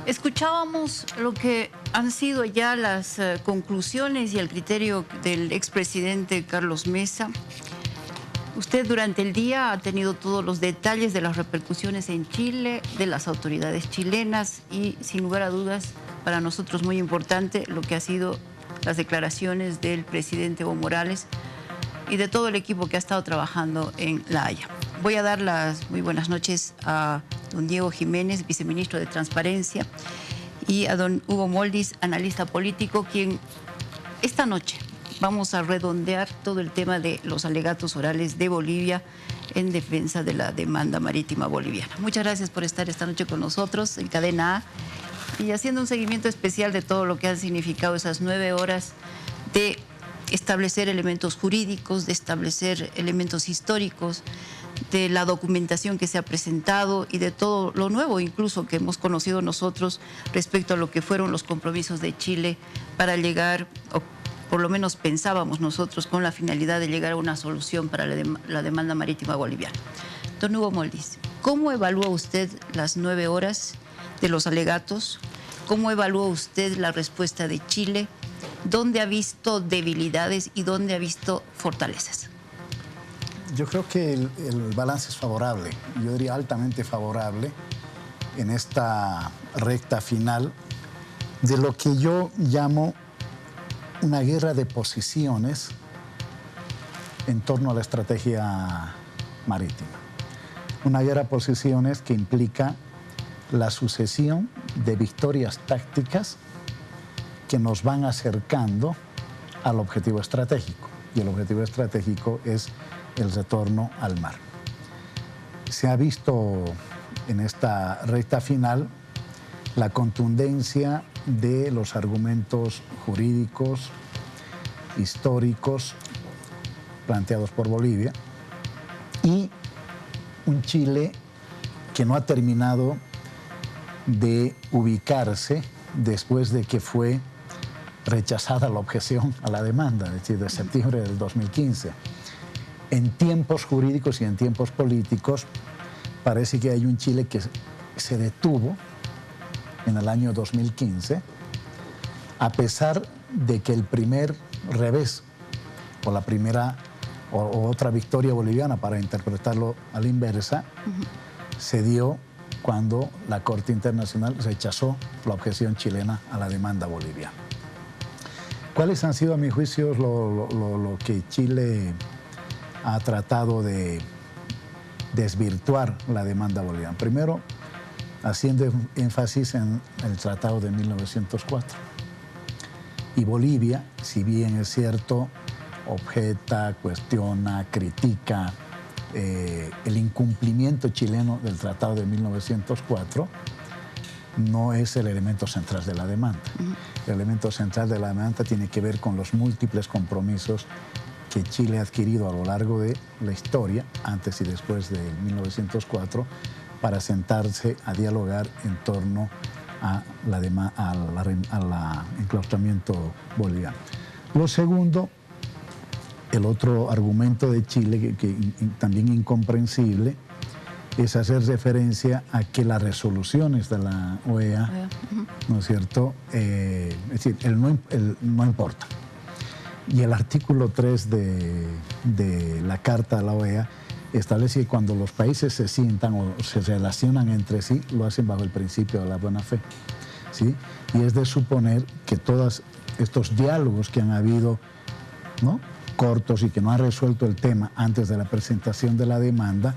Escuchábamos lo que han sido ya las conclusiones y el criterio del expresidente Carlos Mesa. Usted durante el día ha tenido todos los detalles de las repercusiones en Chile, de las autoridades chilenas y, sin lugar a dudas, para nosotros muy importante lo que ha sido las declaraciones del presidente Evo Morales y de todo el equipo que ha estado trabajando en La Haya. Voy a dar las muy buenas noches a don Diego Jiménez, viceministro de Transparencia, y a don Hugo Moldis, analista político, quien esta noche vamos a redondear todo el tema de los alegatos orales de Bolivia en defensa de la demanda marítima boliviana. Muchas gracias por estar esta noche con nosotros en Cadena A y haciendo un seguimiento especial de todo lo que han significado esas 9 horas de establecer elementos jurídicos, de establecer elementos históricos, de la documentación que se ha presentado y de todo lo nuevo incluso que hemos conocido nosotros respecto a lo que fueron los compromisos de Chile para llegar, o por lo menos pensábamos nosotros, con la finalidad de llegar a una solución para la demanda marítima boliviana. Don Hugo Moldis, ¿cómo evalúa usted las 9 horas de los alegatos? ¿Cómo evalúa usted la respuesta de Chile? ¿Dónde ha visto debilidades y dónde ha visto fortalezas? Yo creo que el balance es favorable, yo diría altamente favorable en esta recta final de lo que yo llamo una guerra de posiciones en torno a la estrategia marítima. Una guerra de posiciones que implica la sucesión de victorias tácticas que nos van acercando al objetivo estratégico. Y el objetivo estratégico es el retorno al mar. Se ha visto en esta recta final la contundencia de los argumentos jurídicos, históricos, planteados por Bolivia, y un Chile que no ha terminado de ubicarse después de que fue rechazada la objeción a la demanda, es decir, de septiembre del 2015. En tiempos jurídicos y en tiempos políticos parece que hay un Chile que se detuvo en el año 2015, a pesar de que el primer revés o la primera o otra victoria boliviana, para interpretarlo a la inversa, se dio cuando la Corte Internacional rechazó la objeción chilena a la demanda boliviana. ¿Cuáles han sido, a mi juicio, lo que Chile ha tratado de desvirtuar la demanda boliviana? Primero, haciendo énfasis en el Tratado de 1904. Y Bolivia, si bien es cierto, objeta, cuestiona, critica el incumplimiento chileno del Tratado de 1904, no es el elemento central de la demanda. El elemento central de la demanda tiene que ver con los múltiples compromisos que Chile ha adquirido a lo largo de la historia, antes y después de 1904, para sentarse a dialogar en torno a enclaustramiento boliviano. Lo segundo, el otro argumento de Chile, que también incomprensible, es hacer referencia a que las resoluciones de la OEA, ¿no es cierto?, es decir, no importa. Y el artículo 3 de la Carta de la OEA establece que cuando los países se sientan o se relacionan entre sí, lo hacen bajo el principio de la buena fe, ¿sí? Y es de suponer que todos estos diálogos que han habido, ¿no?, cortos y que no han resuelto el tema antes de la presentación de la demanda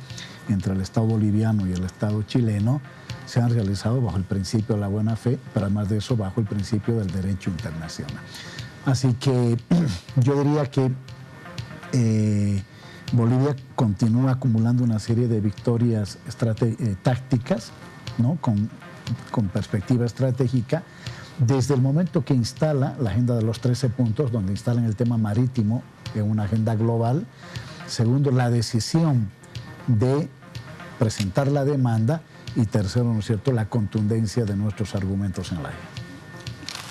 entre el Estado boliviano y el Estado chileno, se han realizado bajo el principio de la buena fe, pero además de eso bajo el principio del derecho internacional. Así que yo diría que Bolivia continúa acumulando una serie de victorias tácticas, ¿no?, con perspectiva estratégica, desde el momento que instala la agenda de los 13 puntos, donde instalan el tema marítimo en una agenda global. Segundo, la decisión de presentar la demanda. Y tercero, ¿no es cierto?, la contundencia de nuestros argumentos en la Haya.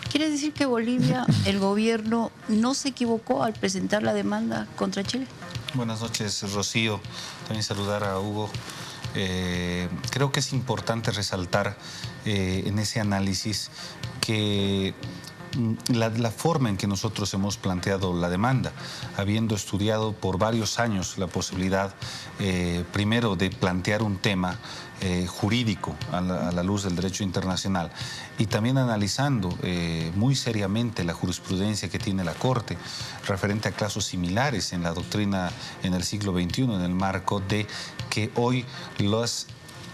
¿Quiere decir que Bolivia, el gobierno, no se equivocó al presentar la demanda contra Chile? Buenas noches, Rocío. También saludar a Hugo Creo que es importante resaltar en ese análisis que la forma en que nosotros hemos planteado la demanda, habiendo estudiado por varios años la posibilidad, primero, de plantear un tema jurídico a la luz del derecho internacional y también analizando muy seriamente la jurisprudencia que tiene la Corte referente a casos similares en la doctrina en el siglo XXI, en el marco de que hoy las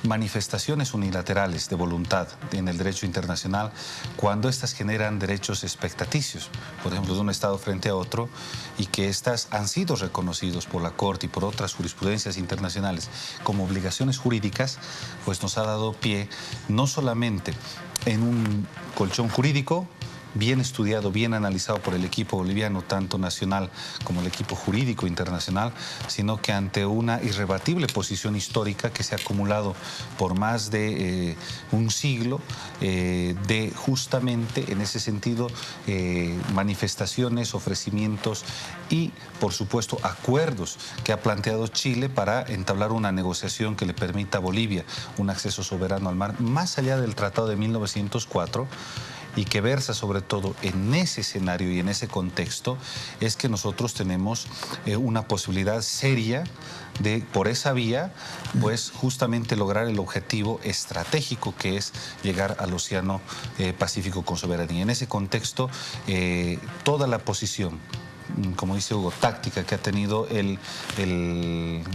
manifestaciones unilaterales de voluntad en el derecho internacional, cuando éstas generan derechos expectaticios, por ejemplo, de un Estado frente a otro, y que éstas han sido reconocidos por la Corte y por otras jurisprudencias internacionales como obligaciones jurídicas, pues nos ha dado pie no solamente en un colchón jurídico bien estudiado, bien analizado por el equipo boliviano, tanto nacional como el equipo jurídico internacional, sino que ante una irrebatible posición histórica que se ha acumulado por más de un siglo, de justamente en ese sentido manifestaciones, ofrecimientos y, por supuesto, acuerdos que ha planteado Chile para entablar una negociación que le permita a Bolivia un acceso soberano al mar, más allá del Tratado de 1904, y que versa sobre todo en ese escenario y en ese contexto, es que nosotros tenemos una posibilidad seria de, por esa vía, pues justamente lograr el objetivo estratégico que es llegar al Océano Pacífico con soberanía. En ese contexto, toda la posición, como dice Hugo, táctica que ha tenido el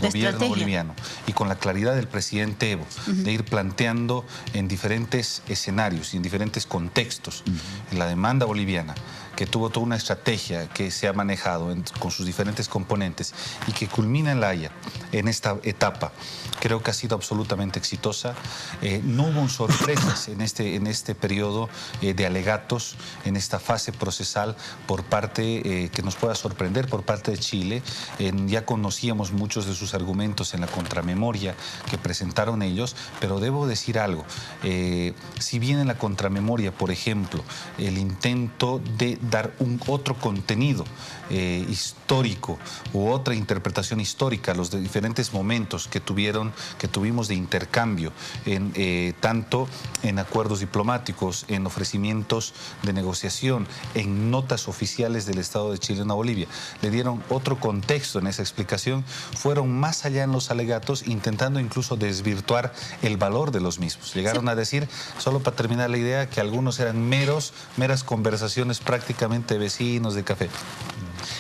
gobierno boliviano y con la claridad del presidente Evo de ir planteando en diferentes escenarios y en diferentes contextos la demanda boliviana, que tuvo toda una estrategia que se ha manejado con sus diferentes componentes y que culmina en La Haya, en esta etapa, creo que ha sido absolutamente exitosa. No hubo sorpresas en este periodo de alegatos, en esta fase procesal por parte que nos pueda sorprender por parte de Chile. Ya conocíamos muchos de sus argumentos en la contramemoria que presentaron ellos, pero debo decir algo. Si bien en la contramemoria, por ejemplo, el intento de dar otro contenido histórico u otra interpretación histórica a los diferentes momentos que tuvimos de intercambio, tanto en acuerdos diplomáticos, en ofrecimientos de negociación, en notas oficiales del Estado de Chile a Bolivia, le dieron otro contexto en esa explicación, fueron más allá en los alegatos, intentando incluso desvirtuar el valor de los mismos. Llegaron a decir, solo para terminar la idea, que algunos eran meras conversaciones prácticamente de vecinos de café.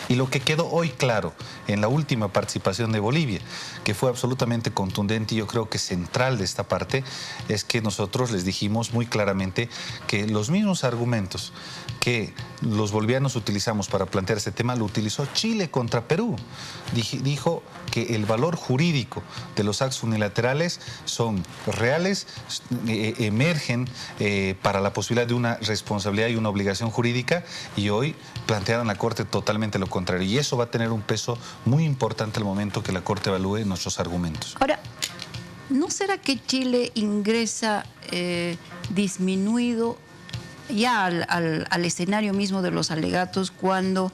Y lo que quedó hoy claro en la última participación de Bolivia, que fue absolutamente contundente y yo creo que central de esta parte, es que nosotros les dijimos muy claramente que los mismos argumentos que los bolivianos utilizamos para plantear este tema, lo utilizó Chile contra Perú. Dijo que el valor jurídico de los actos unilaterales son reales, emergen para la posibilidad de una responsabilidad y una obligación jurídica, y hoy plantearon la Corte totalmente lo contrario. Y eso va a tener un peso muy importante al momento que la Corte evalúe nuestros argumentos. Ahora, ¿no será que Chile ingresa disminuido ya al escenario mismo de los alegatos cuando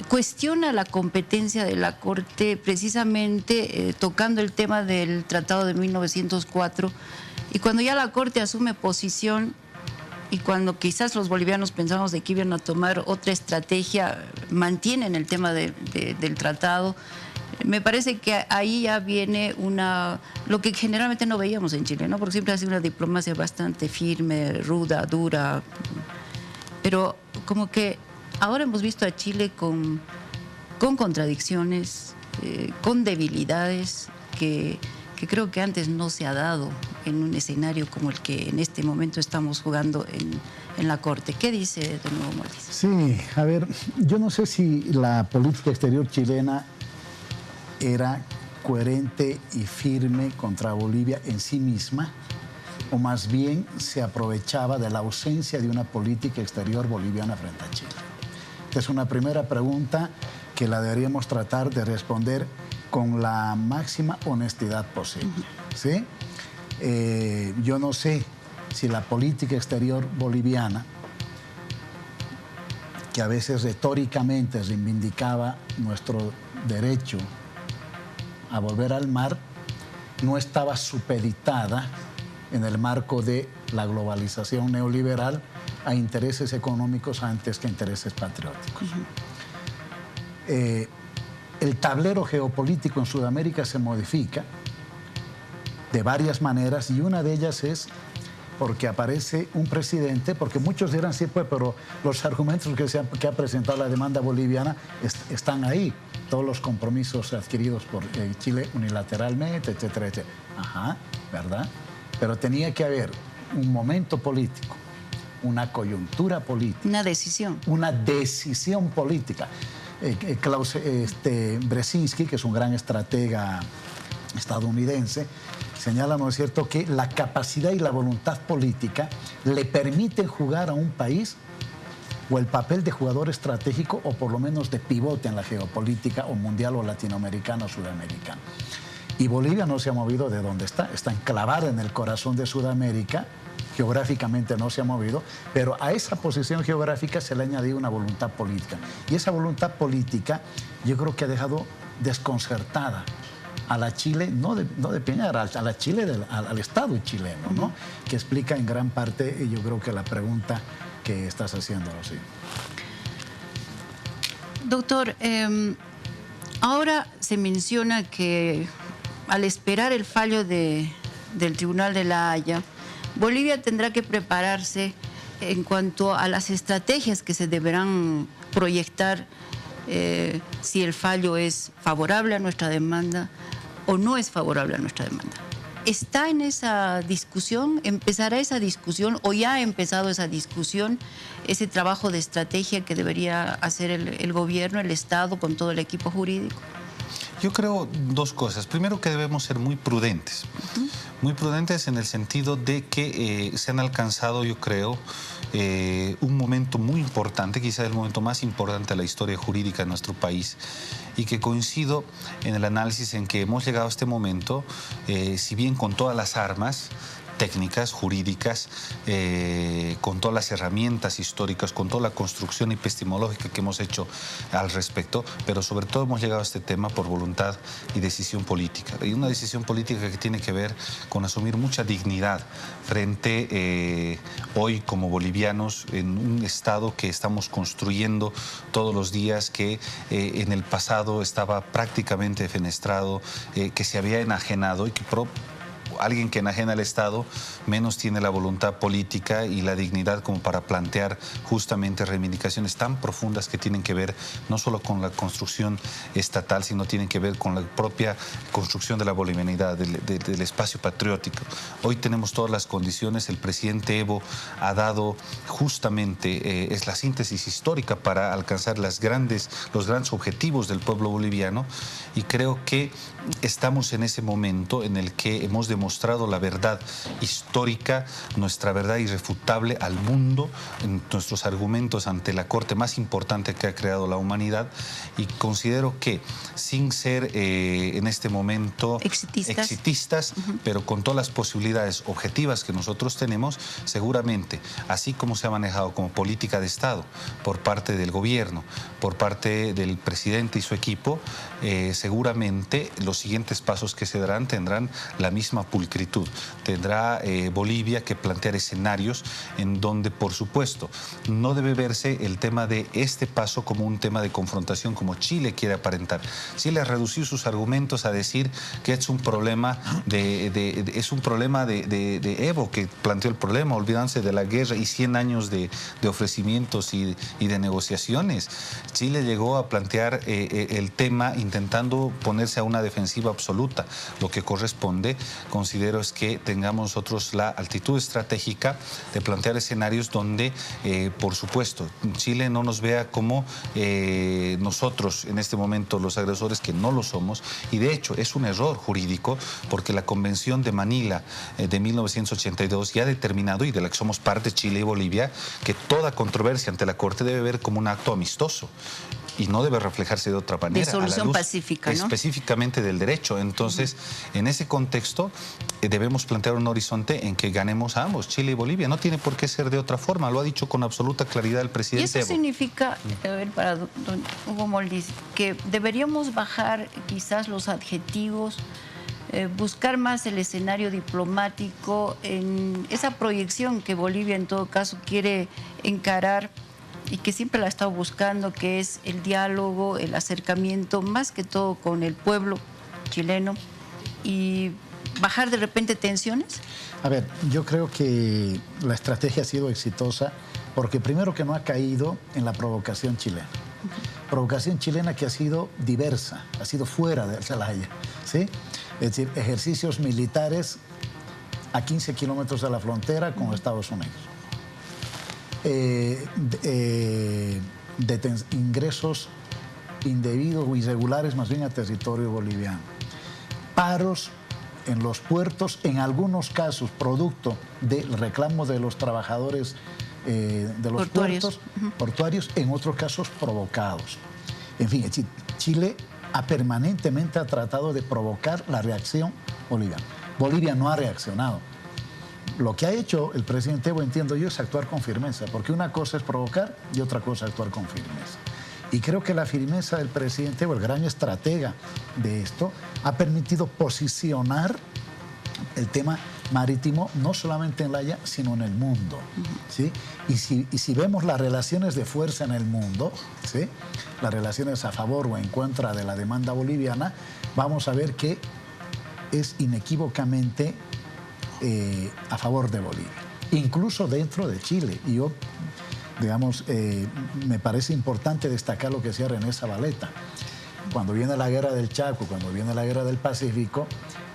cuestiona la competencia de la Corte precisamente tocando el tema del Tratado de 1904, y cuando ya la Corte asume posición y cuando quizás los bolivianos pensamos de que iban a tomar otra estrategia, mantienen el tema del tratado? Me parece que ahí ya viene lo que generalmente no veíamos en Chile, ¿no? Porque siempre ha sido una diplomacia bastante firme, ruda, dura. Pero como que ahora hemos visto a Chile con contradicciones, con debilidades que creo que antes no se ha dado en un escenario como el que en este momento estamos jugando en la Corte. ¿Qué dice de nuevo Mauricio? Sí, a ver, yo no sé si la política exterior chilena era coherente y firme contra Bolivia en sí misma, o más bien se aprovechaba de la ausencia de una política exterior boliviana frente a Chile. Esta es una primera pregunta que la deberíamos tratar de responder con la máxima honestidad posible, ¿sí? Yo no sé si la política exterior boliviana, que a veces retóricamente reivindicaba nuestro derecho a volver al mar, no estaba supeditada en el marco de la globalización neoliberal a intereses económicos antes que intereses patrióticos. El tablero geopolítico en Sudamérica se modifica de varias maneras y una de ellas es porque aparece un presidente, porque muchos dirán, sí, pues, pero los argumentos que ha presentado la demanda boliviana están ahí, todos los compromisos adquiridos por Chile unilateralmente, etcétera, etcétera. Ajá, ¿verdad? Pero tenía que haber un momento político, una coyuntura política. Una decisión. Una decisión política. Brzezinski, que es un gran estratega estadounidense, señala, ¿no es cierto?, que la capacidad y la voluntad política le permiten jugar a un país o el papel de jugador estratégico o por lo menos de pivote en la geopolítica o mundial o latinoamericana o sudamericana. Y Bolivia no se ha movido de donde está enclavada en el corazón de Sudamérica, geográficamente no se ha movido, pero a esa posición geográfica se le ha añadido una voluntad política. Y esa voluntad política yo creo que ha dejado desconcertada a la Chile, no de Piñera, a la Chile, al Estado chileno, ¿no? Que explica en gran parte, yo creo que la pregunta que estás haciendo, Rosy. Doctor, ahora se menciona que al esperar el fallo del Tribunal de La Haya, Bolivia tendrá que prepararse en cuanto a las estrategias que se deberán proyectar si el fallo es favorable a nuestra demanda o no es favorable a nuestra demanda. ¿Está en esa discusión? ¿Empezará esa discusión o ya ha empezado esa discusión, ese trabajo de estrategia que debería hacer el gobierno, el Estado, con todo el equipo jurídico? Yo creo dos cosas. Primero, que debemos ser muy prudentes. Muy prudentes en el sentido de que se han alcanzado, yo creo, un momento muy importante, quizás el momento más importante de la historia jurídica de nuestro país, y que coincido en el análisis en que hemos llegado a este momento, si bien con todas las armas técnicas, jurídicas, con todas las herramientas históricas, con toda la construcción epistemológica que hemos hecho al respecto, pero sobre todo hemos llegado a este tema por voluntad y decisión política. Y una decisión política que tiene que ver con asumir mucha dignidad frente hoy como bolivianos en un Estado que estamos construyendo todos los días, que en el pasado estaba prácticamente defenestrado, que se había enajenado y que alguien que enajena al Estado menos tiene la voluntad política y la dignidad como para plantear justamente reivindicaciones tan profundas que tienen que ver no solo con la construcción estatal, sino tienen que ver con la propia construcción de la bolivianidad, del espacio patriótico. Hoy tenemos todas las condiciones, el presidente Evo ha dado justamente, es la síntesis histórica para alcanzar los grandes objetivos del pueblo boliviano, y creo que estamos en ese momento en el que hemos demostrado la verdad histórica, nuestra verdad irrefutable al mundo, en nuestros argumentos ante la corte más importante que ha creado la humanidad, y considero que sin ser en este momento exitistas, pero con todas las posibilidades objetivas que nosotros tenemos, seguramente, así como se ha manejado como política de Estado por parte del gobierno, por parte del presidente y su equipo, seguramente los siguientes pasos que se darán tendrán la misma pulcritud. Tendrá Bolivia que plantear escenarios en donde, por supuesto, no debe verse el tema de este paso como un tema de confrontación como Chile quiere aparentar. Chile ha reducido sus argumentos a decir que es un problema de Evo que planteó el problema, olvidándose de la guerra y 100 años de ofrecimientos y de negociaciones. Chile llegó a plantear el tema intentando ponerse a una defensiva absoluta. Lo que corresponde, considero, es que tengamos nosotros la altitud estratégica de plantear escenarios donde, por supuesto, Chile no nos vea como nosotros en este momento los agresores, que no lo somos, y de hecho es un error jurídico porque la Convención de Manila de 1982 ya ha determinado, y de la que somos parte Chile y Bolivia, que toda controversia ante la Corte debe ver como un acto amistoso y no debe reflejarse de otra manera. De solución pacífica, ¿no? Específicamente del derecho. Entonces, en ese contexto, debemos plantear un horizonte en que ganemos a ambos, Chile y Bolivia. No tiene por qué ser de otra forma. Lo ha dicho con absoluta claridad el presidente. ¿Y eso significa, para don Hugo Mollis, que deberíamos bajar quizás los adjetivos buscar más el escenario diplomático en esa proyección que Bolivia en todo caso quiere encarar y que siempre la ha estado buscando, que es el diálogo, el acercamiento, más que todo con el pueblo chileno, y bajar de repente tensiones? A ver, yo creo que la estrategia ha sido exitosa porque primero que no ha caído en la provocación chilena. Provocación chilena que ha sido diversa, ha sido fuera del Celaya, ¿sí? Es decir, ejercicios militares a 15 kilómetros de la frontera con Estados Unidos. Ingresos indebidos o irregulares más bien a territorio boliviano. Paros en los puertos, en algunos casos producto del reclamo de los trabajadores de los puertos portuarios, en otros casos provocados. En fin, Chile permanentemente ha tratado de provocar la reacción boliviana. Bolivia no ha reaccionado. Lo que ha hecho el presidente Evo, entiendo yo, es actuar con firmeza, porque una cosa es provocar y otra cosa es actuar con firmeza. Y creo que la firmeza del presidente Evo, el gran estratega de esto, ha permitido posicionar el tema marítimo no solamente en La Haya, sino en el mundo, ¿sí? Y si vemos las relaciones de fuerza en el mundo, ¿sí?, las relaciones a favor o en contra de la demanda boliviana, vamos a ver que es inequívocamente a favor de Bolivia, incluso dentro de Chile. Y yo, digamos, me parece importante destacar lo que decía René Zabaleta. Cuando viene la guerra del Chaco, cuando viene la guerra del Pacífico,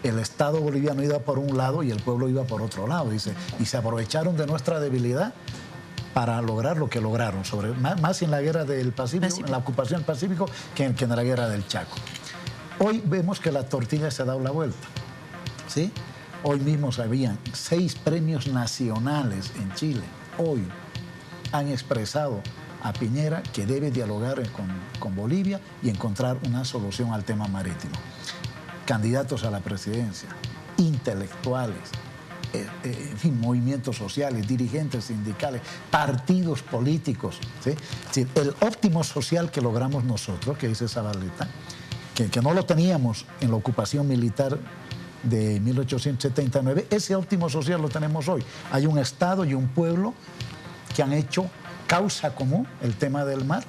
el Estado boliviano iba por un lado y el pueblo iba por otro lado, dice, y se aprovecharon de nuestra debilidad para lograr lo que lograron, más en la guerra del Pacífico, en la ocupación del Pacífico, que en la guerra del Chaco. Hoy vemos que la tortilla se ha dado la vuelta, ¿sí? Hoy mismo habían 6 premios nacionales en Chile. Hoy han expresado a Piñera que debe dialogar con Bolivia y encontrar una solución al tema marítimo. Candidatos a la presidencia, intelectuales, en fin, movimientos sociales, dirigentes sindicales, partidos políticos, ¿sí? Es decir, el óptimo social que logramos nosotros, que dice Zabaleta, que no lo teníamos en la ocupación militar de 1879, ese óptimo social lo tenemos hoy. Hay un Estado y un pueblo que han hecho causa común el tema del mar,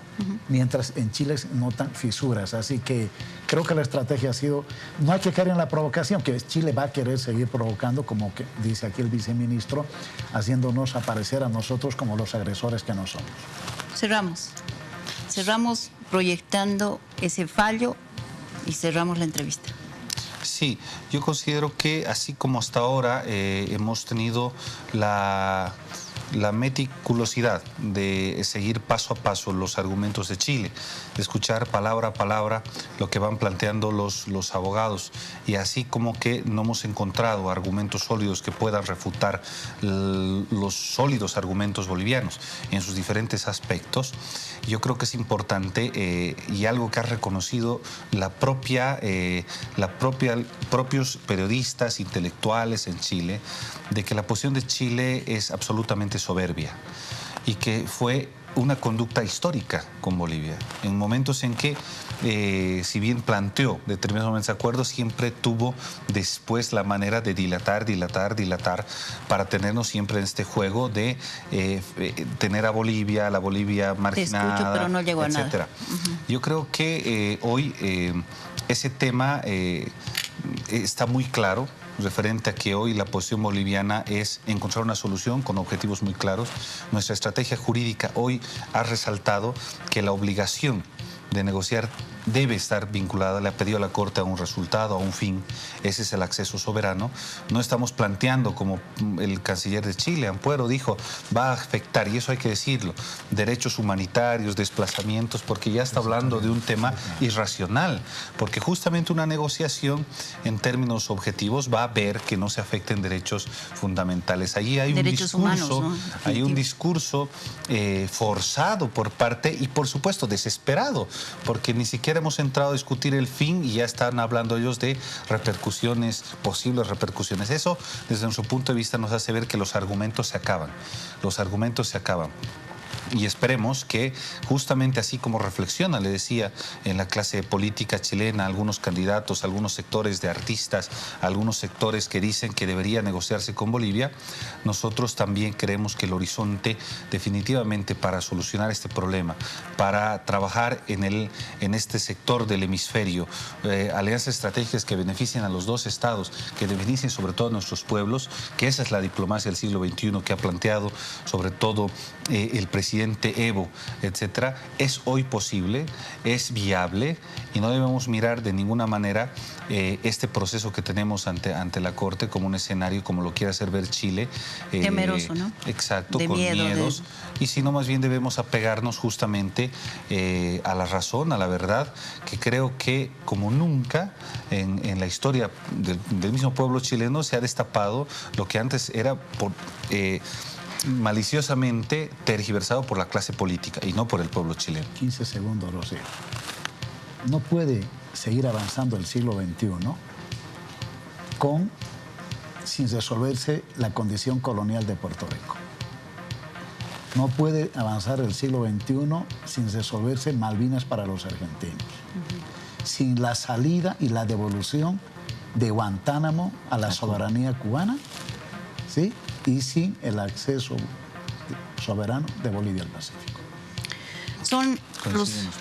mientras en Chile se notan fisuras. Así que creo que la estrategia ha sido, no hay que caer en la provocación, que Chile va a querer seguir provocando, como que dice aquí el viceministro, haciéndonos aparecer a nosotros como los agresores que no somos. Cerramos proyectando ese fallo y cerramos la entrevista. Sí, yo considero que así como hasta ahora hemos tenido la meticulosidad de seguir paso a paso los argumentos de Chile, de escuchar palabra a palabra lo que van planteando los abogados, y así como que no hemos encontrado argumentos sólidos que puedan refutar los sólidos argumentos bolivianos en sus diferentes aspectos. Yo creo que es importante y algo que ha reconocido propios periodistas intelectuales en Chile, de que la posición de Chile es absolutamente soberbia y que fue una conducta histórica con Bolivia, en momentos en que, si bien planteó determinados acuerdos, siempre tuvo después la manera de dilatar, para tenernos siempre en este juego de tener a Bolivia, la Bolivia marginada, te escucho, pero no llegó etcétera. A nada. Yo creo que hoy ese tema está muy claro, referente a que hoy la posición boliviana es encontrar una solución con objetivos muy claros. Nuestra estrategia jurídica hoy ha resaltado que la obligación de negociar debe estar vinculada, le ha pedido a la Corte a un resultado, a un fin. Ese es el acceso soberano. No estamos planteando, como el canciller de Chile, Ampuero, dijo, va a afectar, y eso hay que decirlo, derechos humanitarios, desplazamientos, porque ya está hablando de un tema irracional, porque justamente una negociación en términos objetivos va a ver que no se afecten derechos fundamentales. Allí hay derechos un discurso, humanos, ¿no? hay un discurso forzado por parte y, por supuesto, desesperado, porque ni siquiera hemos entrado a discutir el fin y ya están hablando ellos de repercusiones, posibles repercusiones. Eso, desde nuestro punto de vista, nos hace ver que los argumentos se acaban. Los argumentos se acaban. Y esperemos que justamente así como reflexiona, le decía, en la clase política chilena, algunos candidatos, algunos sectores de artistas, algunos sectores que dicen que debería negociarse con Bolivia, nosotros también creemos que el horizonte definitivamente para solucionar este problema, para trabajar en este sector del hemisferio, alianzas estratégicas que beneficien a los dos estados, que beneficien sobre todo a nuestros pueblos, que esa es la diplomacia del siglo XXI que ha planteado sobre todo el presidente Evo, etcétera, es hoy posible, es viable y no debemos mirar de ninguna manera este proceso que tenemos ante la Corte como un escenario como lo quiere hacer ver Chile. Temeroso, ¿no? Exacto, de con miedo, miedos. Y si no, más bien debemos apegarnos justamente a la razón, a la verdad, que creo que como nunca en la historia del mismo pueblo chileno se ha destapado lo que antes era maliciosamente tergiversado por la clase política y no por el pueblo chileno. 15 segundos, Rocío. No puede seguir avanzando el siglo XXI sin resolverse la condición colonial de Puerto Rico. No puede avanzar el siglo XXI sin resolverse Malvinas para los argentinos. Sin la salida y la devolución de Guantánamo a la soberanía cubana, ¿sí? Y sin el acceso soberano de Bolivia al Pacífico. Son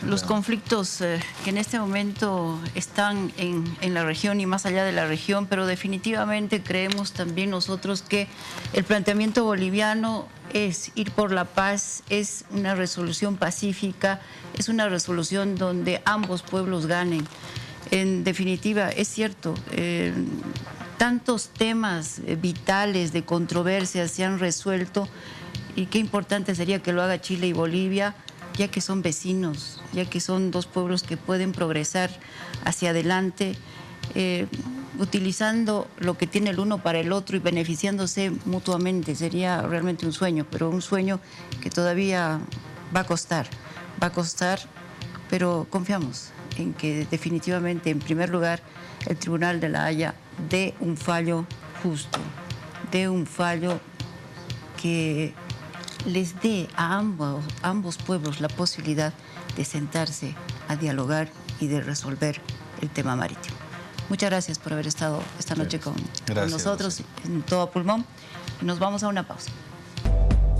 los conflictos que en este momento están en la región y más allá de la región, pero definitivamente creemos también nosotros que el planteamiento boliviano es ir por la paz, es una resolución pacífica, es una resolución donde ambos pueblos ganen. En definitiva, es cierto, tantos temas vitales de controversia se han resuelto y qué importante sería que lo haga Chile y Bolivia, ya que son vecinos, ya que son dos pueblos que pueden progresar hacia adelante, utilizando lo que tiene el uno para el otro y beneficiándose mutuamente. Sería realmente un sueño, pero un sueño que todavía va a costar, pero confiamos en que definitivamente, en primer lugar, el Tribunal de la Haya dé un fallo justo, dé un fallo que les dé a ambos pueblos la posibilidad de sentarse a dialogar y de resolver el tema marítimo. Muchas gracias por haber estado esta noche con nosotros en Todo Pulmón. Nos vamos a una pausa.